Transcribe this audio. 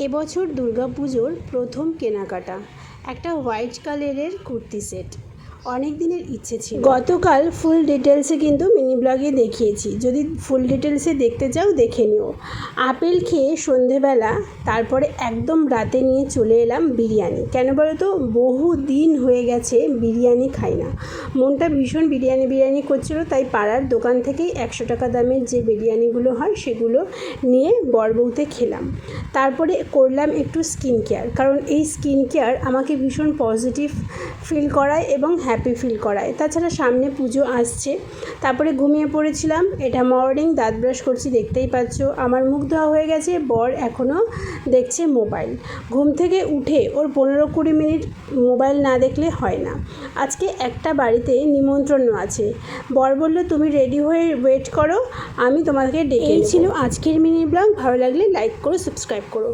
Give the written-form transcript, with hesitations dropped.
এবছর দুর্গাপুজোর প্রথম কেনাকাটা একটা হোয়াইট কালারের কুর্তি সেট। অনেক দিনের ইচ্ছে ছিল। গতকাল ফুল ডিটেলসে কিন্তু মিনি ব্লগে দেখিয়েছি, যদি ফুল ডিটেলসে দেখতে চাও দেখে নিও। আপেল খেয়ে সন্ধেবেলা তারপরে একদম রাতে নিয়ে চলে এলাম বিরিয়ানি। কেন বলো তো, বহু দিন হয়ে গেছে বিরিয়ানি খাই না, মনটা ভীষণ বিরিয়ানি করছিল। তাই পাড়ার দোকান থেকেই 100 টাকা দামের যে বিরিয়ানিগুলো হয় সেগুলো নিয়ে বরবউতে খেলাম। তারপরে করলাম একটু স্কিন কেয়ার, কারণ এই স্কিন কেয়ার আমাকে ভীষণ পজিটিভ ফিল করায় এবং হ্যাপি ফিল করায়। তাছাড়া সামনে পুজো আসছে। তারপরে ঘুমিয়ে পড়েছিলাম। এটা মর্নিং, দাঁত ব্রাশ করছি, দেখতেই পাচ্ছ। আমার মুখ ধোয়া হয়ে গেছে, বর এখনও দেখছে মোবাইল। ঘুম থেকে উঠে ওর 15-20 মিনিট মোবাইল না দেখলে হয় না। আজকে একটা বাড়িতে নিমন্ত্রণ আছে। বর বলল তুমি রেডি হয়ে ওয়েট করো, আমি তোমাকে ডেকে। এই ছিল আজকের মিনি ব্লগ। ভালো লাগলে লাইক করো, সাবস্ক্রাইব করো।